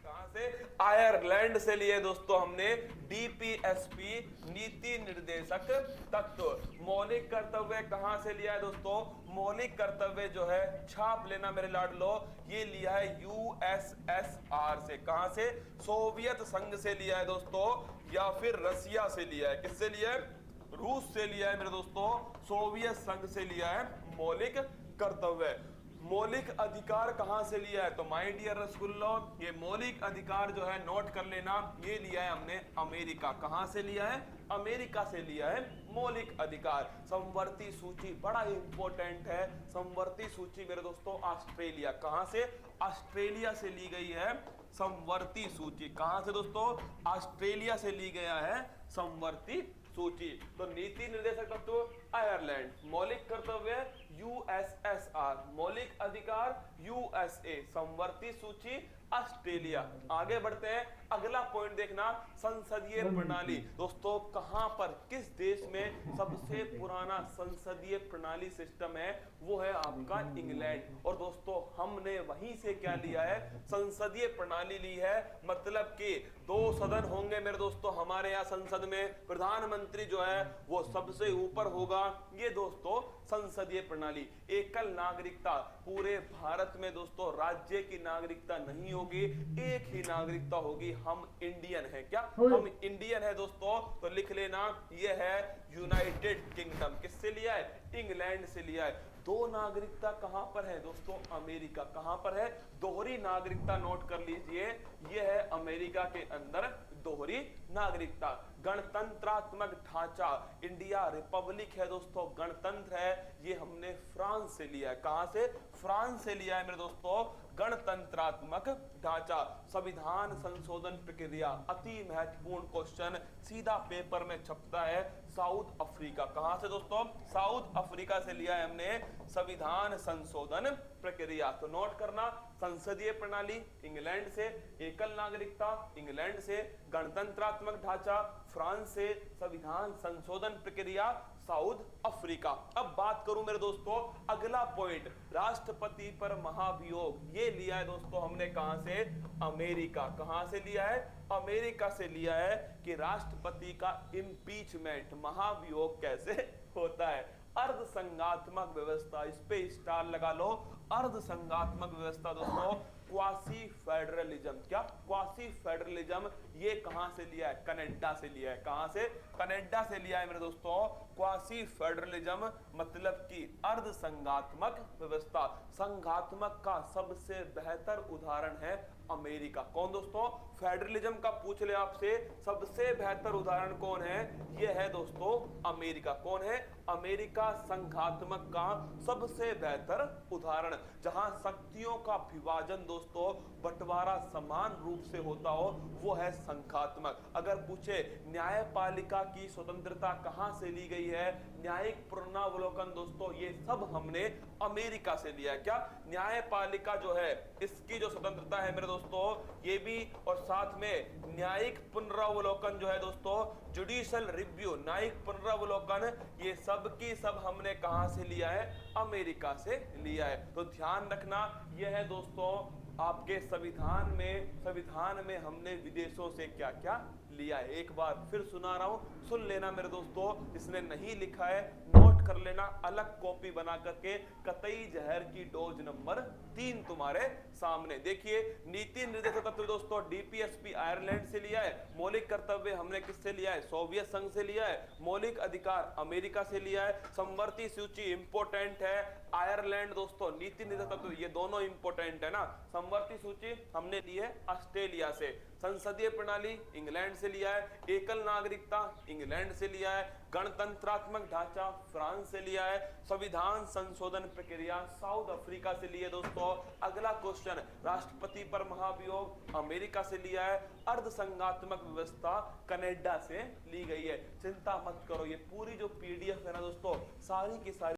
कहां से? आयरलैंड से लिए दोस्तों हमने डीपीएसपी नीति निर्देशक तत्व। मौलिक कर्तव्य कहां से लिया है दोस्तों? मौलिक कर्तव्य जो है, छाप लेना मेरे लाडलो, ये लिया है यूएसएसआर से। कहां से? सोवियत संघ से लिया है दोस्तों, या फिर रसिया से लिया है। किससे लिया है? रूस से लिया है मेरे दोस्तों, सोवियत संघ से लिया है मौलिक कर्तव्य। मौलिक अधिकार कहां से लिया है? तो माय डियर रसगुल्लो, ये मौलिक अधिकार जो है नोट कर लेना, ये लिया है हमने अमेरिका। कहां से लिया है? अमेरिका से लिया है मौलिक अधिकार। समवर्ती सूची बड़ा इंपॉर्टेंट है। समवर्ती सूची मेरे दोस्तों ऑस्ट्रेलिया। कहां से? ऑस्ट्रेलिया से ली गई है समवर्ती सूची। कहां से दोस्तों? ऑस्ट्रेलिया से ली गया है समवर्ती सूची। तो नीति निर्देशक तत्व आयरलैंड, मौलिक कर्तव्य यूएसएसआर, मौलिक अधिकार यूएसए, समवर्ती सूची ऑस्ट्रेलिया। आगे बढ़ते हैं, अगला पॉइंट देखना, संसदीय प्रणाली। दोस्तों कहां पर, किस देश में सबसे पुराना संसदीय प्रणाली सिस्टम है? वो है आपका इंग्लैंड। और दोस्तों हमने वहीं से क्या लिया है? संसदीय प्रणाली ली है। मतलब कि 2 सदन होंगे मेरे दोस्तों हमारे यहाँ संसद में, प्रधानमंत्री जो है वो सबसे ऊपर होगा। ये दोस्तों संसदीय प्रणाली। एकल नागरिकता, पूरे भारत में दोस्तों राज्य की नागरिकता नहीं होगी, एक ही नागरिकता होगी। हम इंडियन है। क्या हम इंडियन है दोस्तों? तो लिख लेना, ये है यूनाइटेड किंगडम। किससे लिया है? इंग्लैंड से लिया है। 2 नागरिकता कहां पर है दोस्तों? अमेरिका। कहां पर है? दोहरी नागरिकता नोट कर लीजिए, यह है अमेरिका के अंदर दोहरी नागरिकता। गणतंत्रात्मक ढांचा, इंडिया रिपब्लिक है दोस्तों, गणतंत्र है, ये हमने फ्रांस से लिया है। कहां से? फ्रांस से लिया है मेरे दोस्तों गणतंत्रात्मक ढांचा। संविधान संशोधन प्रक्रिया, अति महत्वपूर्ण क्वेश्चन, सीधा पेपर में छपता है। South Africa. कहां से दोस्तों? साउथ अफ्रीका से लिया है हमने संविधान संशोधन प्रक्रिया। तो नोट करना, संसदीय प्रणाली इंग्लैंड से, एकल नागरिकता इंग्लैंड से, गणतंत्रात्मक ढांचा फ्रांस से, संविधान संशोधन प्रक्रिया साउथ अफ्रीका। अब बात करूं मेरे दोस्तों, अगला पॉइंट, राष्ट्रपति पर महाभियोग, ये लिया है दोस्तों हमने कहां से? अमेरिका। कहां से लिया है? अमेरिका से लिया है कि राष्ट्रपति का इम्पीचमेंट, महाभियोग कैसे होता है। अर्ध संघात्मक व्यवस्था, इस पे स्टार लगा लो। अर्ध संघात्मक व्यवस्था दोस्तों क्वासी फेडरलिज्म। क्या? Quasi federalism. ये कहां से लिया है? कनाडा से लिया है। कहां से? कनाडा से लिया है मेरे दोस्तों क्वासी फेडरलिज्म, मतलब कि अर्ध संघात्मक व्यवस्था। संघात्मक का सबसे बेहतर उदाहरण है अमेरिका। कौन दोस्तों? फेडरलिज्म का पूछ ले आपसे, सबसे बेहतर उदाहरण कौन है? ये है दोस्तों अमेरिका। कौन है? अमेरिका संघात्मक का सबसे बेहतर उदाहरण, जहां शक्तियों का विभाजन दोस्तों, बंटवारा समान रूप से होता हो, वो है संघात्मक। अगर पूछे न्यायपालिका की स्वतंत्रता कहां से ली गई है, न्यायिक पुनरावलोकन दोस्तों, ये सब हमने अमेरिका से लिया है। क्या? न्यायपालिका जो है इसकी जो स्वतंत्रता है मेरे दोस्तों, ये भी, और साथ में न्यायिक पुनरावलोकन जो है दोस्तों, जुडिशियल रिव्यू, न्यायिक पुनरावलोकन, ये सब की सब हमने कहां से लिया है? अमेरिका से लिया है। तो ध्यान रखना, यह है दोस्तों आपके संविधान में हमने विदेशों से क्या क्या लिया है। एक बार फिर सुना रहा हूं, सुन लेना मेरे दोस्तों, इसने नहीं लिखा है नोट कर लेना, अलग कॉपी बना करके। कतई जहर की डोज नंबर 3 तुम्हारे सामने। देखिए, नीति निर्देशक तत्व दोस्तों डीपीएसपी आयरलैंड से लिया है। मौलिक कर्तव्य हमने किससे लिया है? सोवियत संघ से लिया है। मौलिक अधिकार अमेरिका से लिया है। समवर्ती सूची इंपोर्टेंट है, आयरलैंड दोस्तों। नीति निर्देशक तत्व ये दोनों इंपोर्टेंट है ना। समवर्ती सूची हमने ली है ऑस्ट्रेलिया से। संसदीय प्रणाली इंग्लैंड से लिया है। एकल नागरिकता इंग्लैंड से लिया है। गणतंत्रात्मक ढांचा फ्रांस से लिया है। संविधान संशोधन प्रक्रिया साउथ अफ्रीका से लिए दोस्तों। अगला क्वेश्चन, राष्ट्रपति पर महाभियोग अमेरिका से लिया है। अर्ध संघात्मक व्यवस्था कनाडा से ली गई है। चिंता मत करो, ये पूरी जो पीडीएफ है ना दोस्तों, सारी की सारी